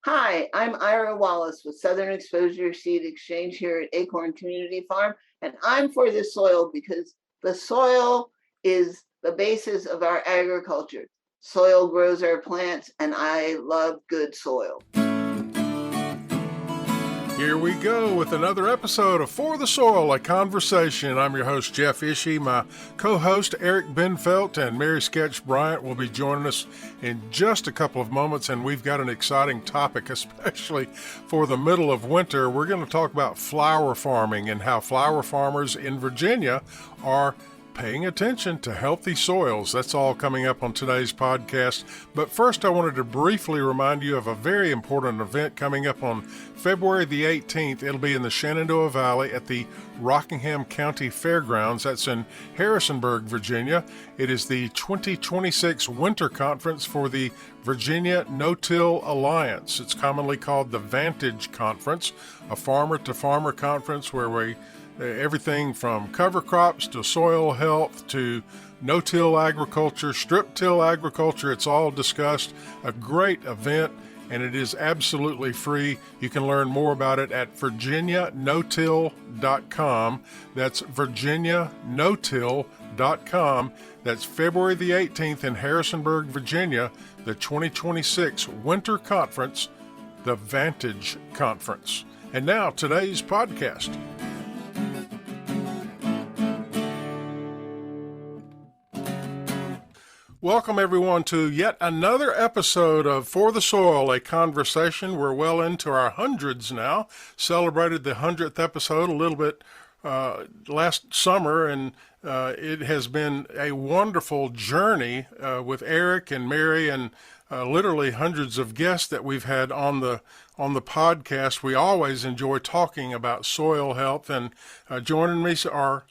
Hi, I'm Ira Wallace with Southern Exposure Seed Exchange here at Acorn Community Farm, and I'm for the soil because the soil is the basis of our agriculture. Soil grows our plants, and I love good soil. Here we go with another episode of For the Soil, a conversation. I'm your host, Jeff Ishii. My co-host, Eric Benfelt, and Mary Sketch Bryant will be joining us in just a couple of moments, and we've got an exciting topic, especially for the middle of winter. We're going to talk about flower farming and how flower farmers in Virginia are paying attention to healthy soils. That's all coming up on today's podcast. But first, I wanted to briefly remind you of a very important event coming up on February the 18th. It'll be in the Shenandoah Valley at the Rockingham County Fairgrounds. That's in Harrisonburg, Virginia. It is the 2026 Winter Conference for the Virginia No-Till Alliance. It's commonly called the Vantage Conference, a farmer-to-farmer conference where everything from cover crops to soil health to no-till agriculture, strip-till agriculture, it's all discussed. A great event, and it is absolutely free. You can learn more about it at virginianotill.com. That's virginianotill.com. That's February the 18th in Harrisonburg, Virginia, the 2026 Winter Conference, the Vantage Conference. And now, today's podcast. Welcome, everyone, to yet another episode of For the Soil, a conversation. We're well into our hundreds now. Celebrated the 100th episode a little bit last summer, and it has been a wonderful journey with Eric and Mary and literally hundreds of guests that we've had on the podcast. We always enjoy talking about soil health, and joining me are,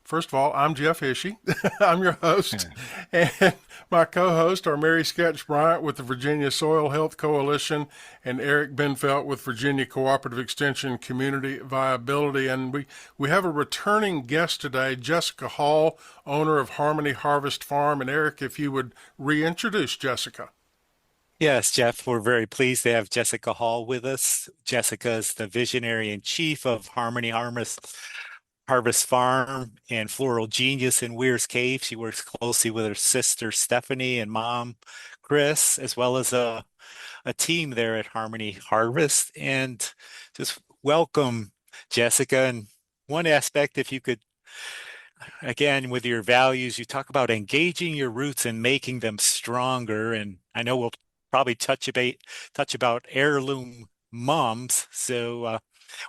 first of all, I'm Jeff Ishii. I'm your host. And my co-host are Mary Sketch Bryant with the Virginia Soil Health Coalition and Eric Benfelt with Virginia Cooperative Extension Community Viability. And we have a returning guest today, Jessica Hall, owner of Harmony Harvest Farm. And Eric, if you would reintroduce Jessica. Yes, Jeff, we're very pleased to have Jessica Hall with us. Jessica is the visionary in chief of Harmony Harvest Farm and Floral Genius in Weir's Cave. She works closely with her sister Stephanie and mom Chris, as well as a team there at Harmony Harvest. And just welcome, Jessica. And one aspect, if you could, again, with your values, you talk about engaging your roots and making them stronger. And I know we'll probably touch about heirloom mums. So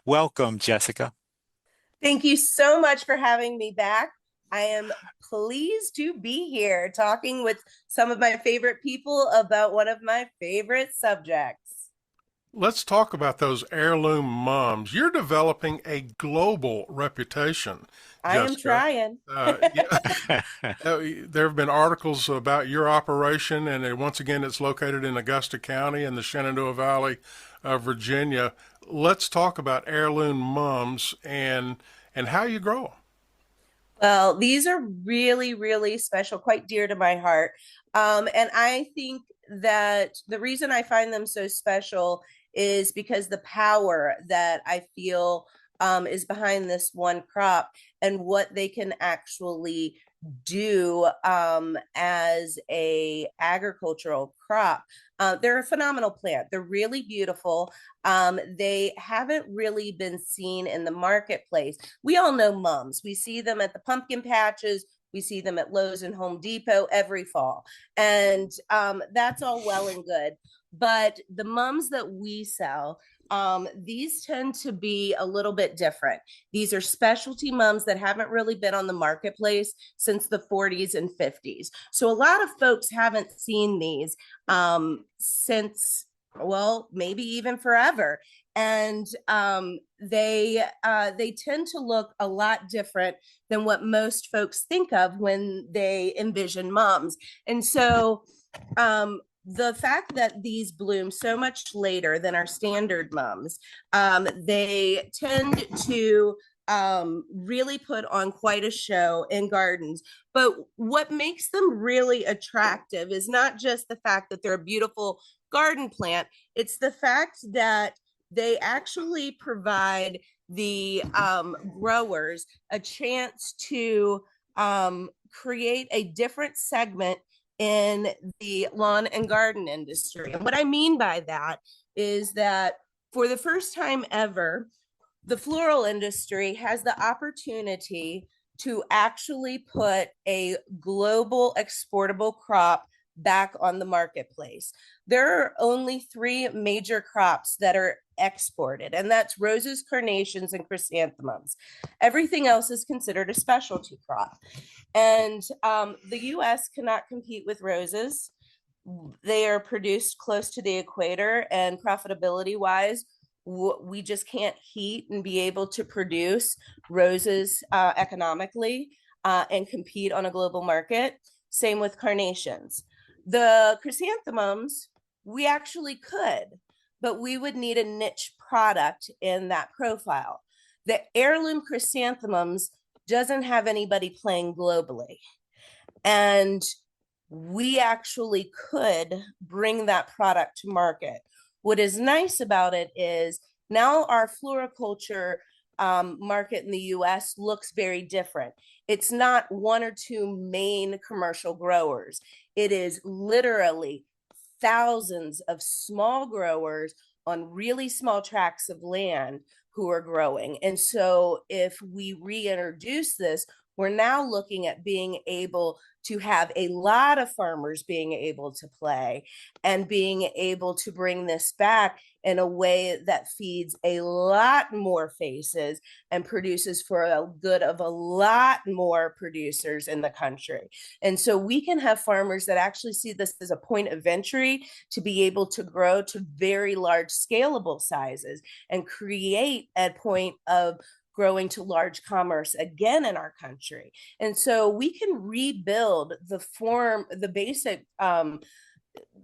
welcome, Jessica. Thank you so much for having me back. I am pleased to be here talking with some of my favorite people about one of my favorite subjects. Let's talk about those heirloom moms. You're developing a global reputation, I am trying. There have been articles about your operation, and once again, it's located in Augusta County in the Shenandoah Valley of Virginia. Let's talk about heirloom mums and how you grow them. Well, these are really, really special, quite dear to my heart. And I think that the reason I find them so special is because the power that I feel is behind this one crop and what they can actually do as a agricultural crop. They're a phenomenal plant. They're really beautiful. They haven't really been seen in the marketplace. We all know mums. We see them at the pumpkin patches. We see them at Lowe's and Home Depot every fall. And that's all well and good. But the mums that we sell, these tend to be a little bit different. These are specialty mums that haven't really been on the marketplace since the 40s and 50s. So a lot of folks haven't seen these since, well, maybe even forever. And they tend to look a lot different than what most folks think of when they envision mums. And so the fact that these bloom so much later than our standard mums, they tend to really put on quite a show in gardens. But what makes them really attractive is not just the fact that they're a beautiful garden plant. It's the fact that they actually provide the growers a chance to create a different segment in the lawn and garden industry. And what I mean by that is that for the first time ever, the floral industry has the opportunity to actually put a global exportable crop back on the marketplace. There are only three major crops that are exported, and that's roses, carnations, and chrysanthemums. Everything else is considered a specialty crop. And the US cannot compete with roses. They are produced close to the equator, and profitability wise, we just can't heat and be able to produce roses economically and compete on a global market. Same with carnations. The chrysanthemums, we actually could, but we would need a niche product in that profile. The heirloom chrysanthemums doesn't have anybody playing globally. And we actually could bring that product to market. What is nice about it is now our floriculture market in the US looks very different. It's not one or two main commercial growers. It is literally thousands of small growers on really small tracts of land who are growing. And so if we reintroduce this, we're now looking at being able to have a lot of farmers being able to play and being able to bring this back in a way that feeds a lot more faces and produces for a good of a lot more producers in the country. And so we can have farmers that actually see this as a point of entry to be able to grow to very large scalable sizes and create a point of growing to large commerce again in our country. And so we can rebuild the basic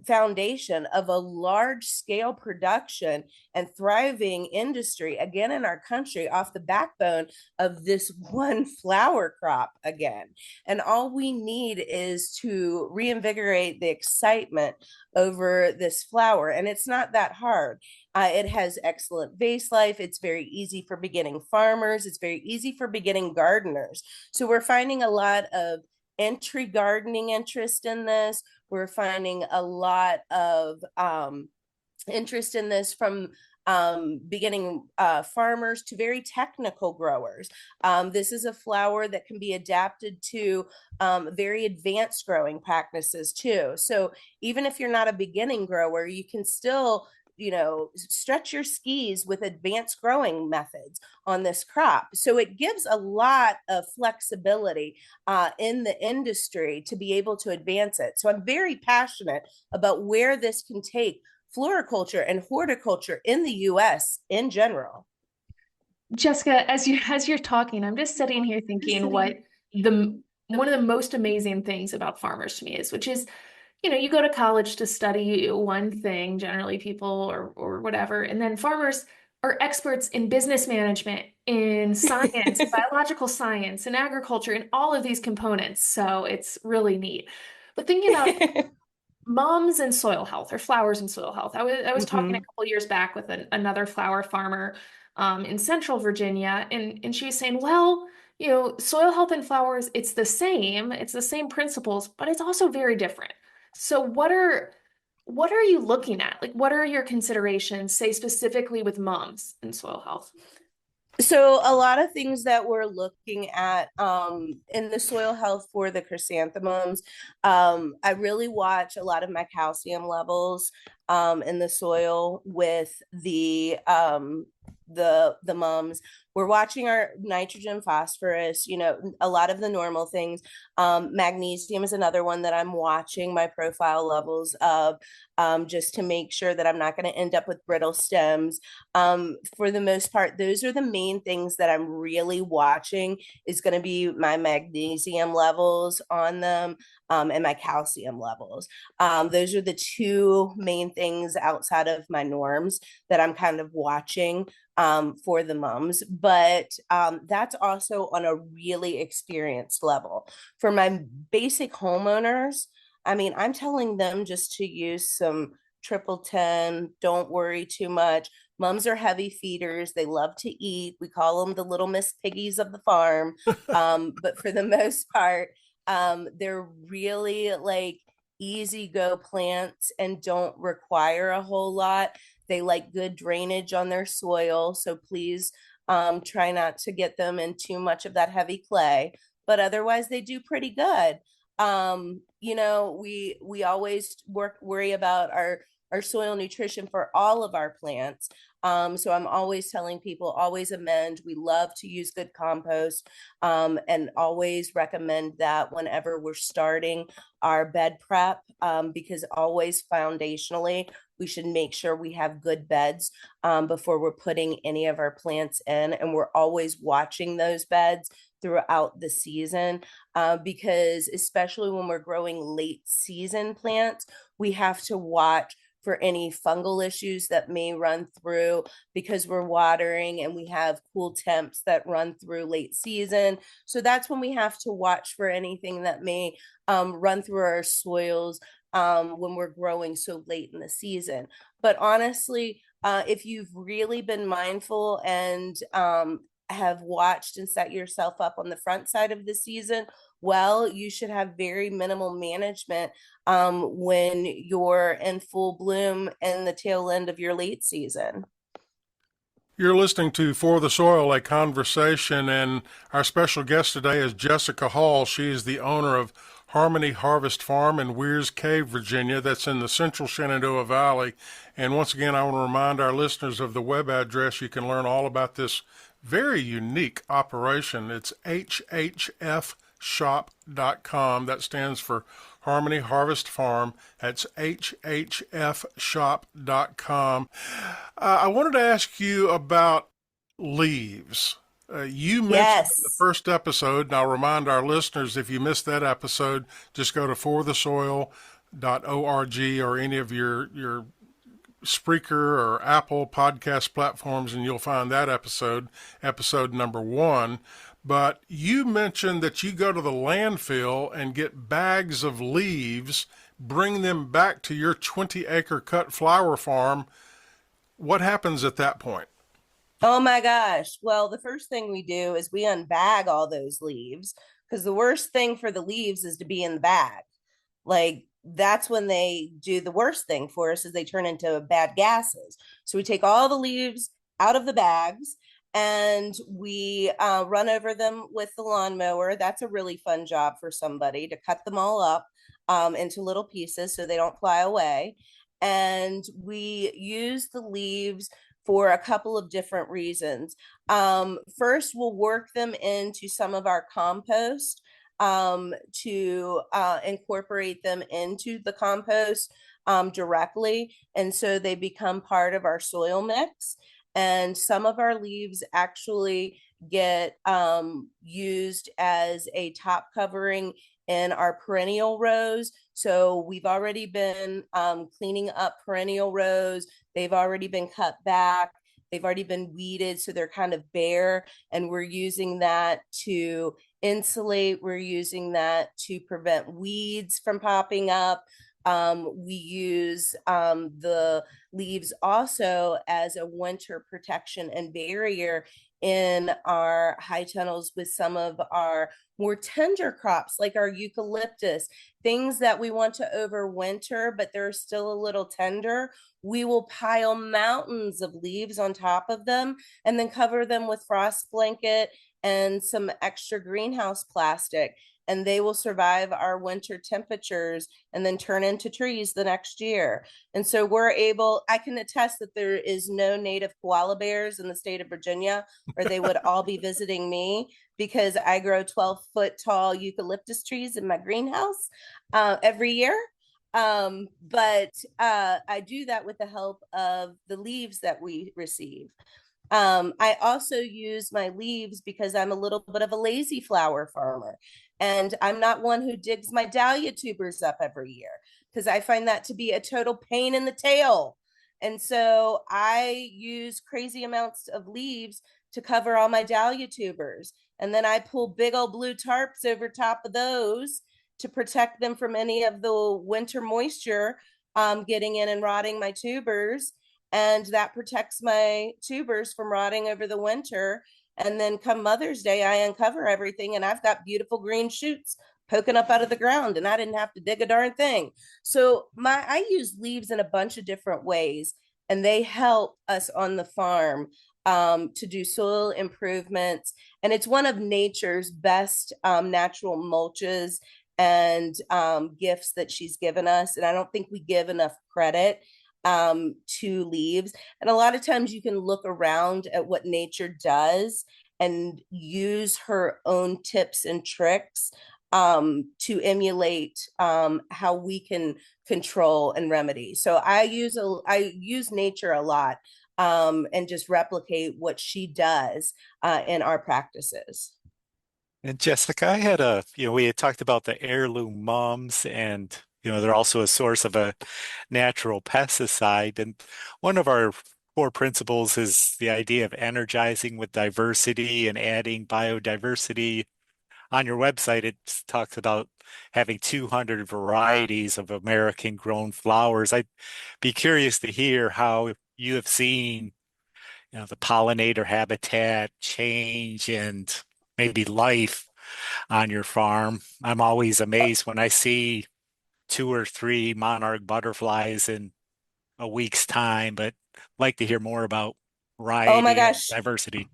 foundation of a large scale production and thriving industry again in our country off the backbone of this one flower crop again. And all we need is to reinvigorate the excitement over this flower. And it's not that hard. It has excellent vase life. It's very easy for beginning farmers. It's very easy for beginning gardeners. So we're finding a lot of entry gardening interest in this. We're finding a lot of interest in this from beginning farmers to very technical growers. This is a flower that can be adapted to very advanced growing practices too. So even if you're not a beginning grower, you can still stretch your skis with advanced growing methods on this crop. So it gives a lot of flexibility in the industry to be able to advance it. So I'm very passionate about where this can take floriculture and horticulture in the US in general. Jessica, as you're talking, I'm just sitting here thinking what one of the most amazing things about farmers to me is, which is, you go to college to study one thing, generally people or whatever, and then farmers are experts in business management, in science, biological science, and agriculture, and all of these components. So it's really neat. But thinking about mums and soil health, or flowers and soil health, I was talking a couple years back with another flower farmer in Central Virginia, and she was saying, well, soil health and flowers, it's the same principles, but it's also very different. So what are you looking at? Like, what are your considerations, say specifically with mums and soil health? So a lot of things that we're looking at in the soil health for the chrysanthemums, I really watch a lot of my calcium levels in the soil with the mums. We're watching our nitrogen, phosphorus, a lot of the normal things. Magnesium is another one that I'm watching my profile levels of, just to make sure that I'm not going to end up with brittle stems. For the most part, those are the main things that I'm really watching, is going to be my magnesium levels on them and my calcium levels. Those are the two main things outside of my norms that I'm kind of watching for the mums. But that's also on a really experienced level. For my basic homeowners, I'm telling them just to use some triple 10, don't worry too much. Mums are heavy feeders. They love to eat. We call them the little Miss Piggies of the farm. But for the most part, they're really like easy go plants and don't require a whole lot. They like good drainage on their soil. So please try not to get them in too much of that heavy clay. But otherwise, they do pretty good. We always worry about our soil nutrition for all of our plants. So I'm always telling people, always amend. We love to use good compost, and always recommend that whenever we're starting our bed prep, because always foundationally, we should make sure we have good beds before we're putting any of our plants in. And we're always watching those beds throughout the season, because especially when we're growing late season plants, we have to watch for any fungal issues that may run through because we're watering and we have cool temps that run through late season. So that's when we have to watch for anything that may run through our soils when we're growing so late in the season. But honestly, if you've really been mindful and have watched and set yourself up on the front side of the season, well, you should have very minimal management when you're in full bloom in the tail end of your late season. You're listening to For the Soil, a conversation, and our special guest today is Jessica Hall. She is the owner of Harmony Harvest Farm in Weir's Cave, Virginia. That's in the central Shenandoah Valley. And once again, I want to remind our listeners of the web address. You can learn all about this very unique operation. It's hhfshop.com. That stands for Harmony Harvest Farm. That's hhfshop.com. I wanted to ask you about leaves. You mentioned in the first episode, and I'll remind our listeners, if you missed that episode, just go to forthesoil.org or any of your Spreaker or Apple podcast platforms, and you'll find that episode number 1. But you mentioned that you go to the landfill and get bags of leaves, bring them back to your 20-acre cut flower farm. What happens at that point? Oh my gosh. Well, the first thing we do is we unbag all those leaves, because the worst thing for the leaves is to be in the bag. Like, that's when they do the worst thing for us, is they turn into bad gases. So we take all the leaves out of the bags and we run over them with the lawnmower. That's a really fun job for somebody, to cut them all up into little pieces so they don't fly away. And we use the leaves for a couple of different reasons. First, we'll work them into some of our compost to incorporate them into the compost directly. And so they become part of our soil mix. And some of our leaves actually get used as a top covering in our perennial rows. So we've already been cleaning up perennial rows. They've already been cut back. They've already been weeded, so they're kind of bare. And we're using that to insulate. We're using that to prevent weeds from popping up. We use the leaves also as a winter protection and barrier in our high tunnels with some of our more tender crops, like our eucalyptus, things that we want to overwinter, but they're still a little tender. We will pile mountains of leaves on top of them and then cover them with frost blanket and some extra greenhouse plastic, and they will survive our winter temperatures and then turn into trees the next year. And so I can attest that there is no native koala bears in the state of Virginia, or they would all be visiting me, because I grow 12-foot tall eucalyptus trees in my greenhouse every year. But I do that with the help of the leaves that we receive. I also use my leaves because I'm a little bit of a lazy flower farmer, and I'm not one who digs my dahlia tubers up every year, because I find that to be a total pain in the tail. And so I use crazy amounts of leaves to cover all my dahlia tubers. And then I pull big old blue tarps over top of those to protect them from any of the winter moisture getting in and rotting my tubers. And that protects my tubers from rotting over the winter. And then come Mother's Day, I uncover everything and I've got beautiful green shoots poking up out of the ground, and I didn't have to dig a darn thing. So I use leaves in a bunch of different ways, and they help us on the farm to do soil improvements. And it's one of nature's best natural mulches and gifts that she's given us. And I don't think we give enough credit to leaves. And a lot of times you can look around at what nature does and use her own tips and tricks to emulate how we can control and remedy. So I use nature a lot and just replicate what she does in our practices. And Jessica, I had we had talked about the heirloom mums, and they're also a source of a natural pesticide. And one of our core principles is the idea of energizing with diversity and adding biodiversity. On your website, it talks about having 200 varieties of American grown flowers. I'd be curious to hear how you have seen, the pollinator habitat change and maybe life on your farm. I'm always amazed when I see 2 or 3 monarch butterflies in a week's time, but I'd like to hear more about Oh my variety and gosh. diversity.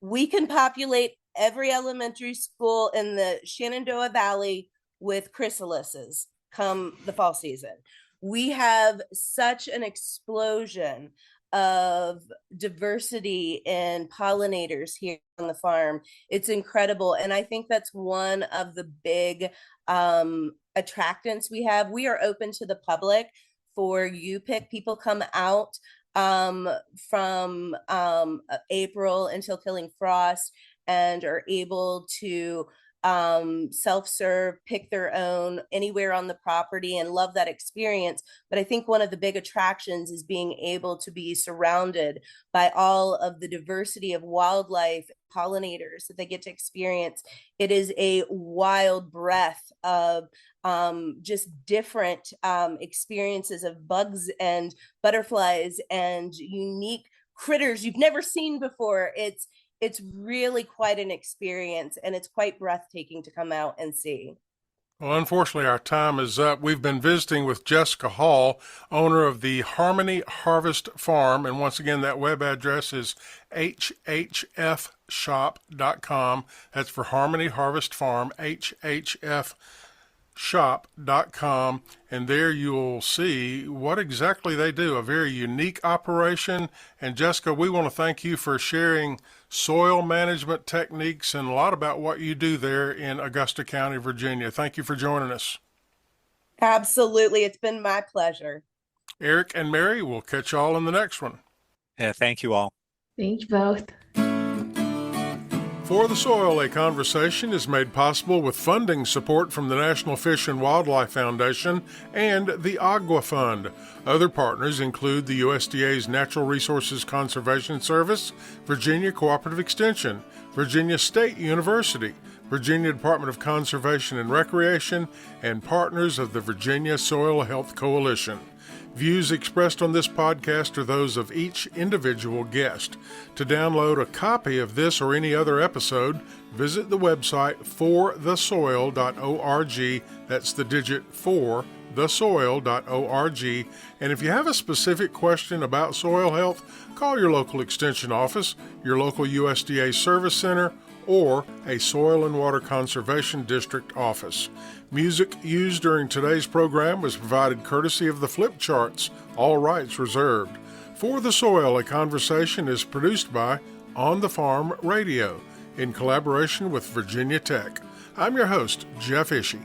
We can populate every elementary school in the Shenandoah Valley with chrysalises come the fall season. We have such an explosion of diversity in pollinators here on the farm. It's incredible. And I think that's one of the big attractants we have. We are open to the public for U-Pick. People come out from April until killing frost and are able to self-serve, pick their own anywhere on the property, and love that experience. But I think one of the big attractions is being able to be surrounded by all of the diversity of wildlife, pollinators that they get to experience. It is a wild breath of just different experiences of bugs and butterflies and unique critters you've never seen before. It's really quite an experience, and it's quite breathtaking to come out and see. Well, unfortunately, our time is up. We've been visiting with Jessica Hall, owner of the Harmony Harvest Farm. And once again, that web address is hhfshop.com. That's for Harmony Harvest Farm, hhfshop.com, and there you'll see what exactly they do, a very unique operation. And Jessica, we want to thank you for sharing soil management techniques and a lot about what you do there in Augusta County, Virginia. Thank you for joining us. Absolutely. It's been my pleasure. Eric and Mary, we'll catch y'all in the next one. Yeah, thank you all. Thank you both. For the Soil, a Conversation is made possible with funding support from the National Fish and Wildlife Foundation and the Agua Fund. Other partners include the USDA's Natural Resources Conservation Service, Virginia Cooperative Extension, Virginia State University, Virginia Department of Conservation and Recreation, and partners of the Virginia Soil Health Coalition. Views expressed on this podcast are those of each individual guest. To download a copy of this or any other episode, visit the website forthesoil.org. That's the digit 4, thesoil.org. And if you have a specific question about soil health, call your local extension office, your local USDA service center, or a Soil and Water Conservation District office. Music used during today's program was provided courtesy of the Flip Charts, all rights reserved. For the Soil, a Conversation is produced by On the Farm Radio in collaboration with Virginia Tech. I'm your host, Jeff Ishii.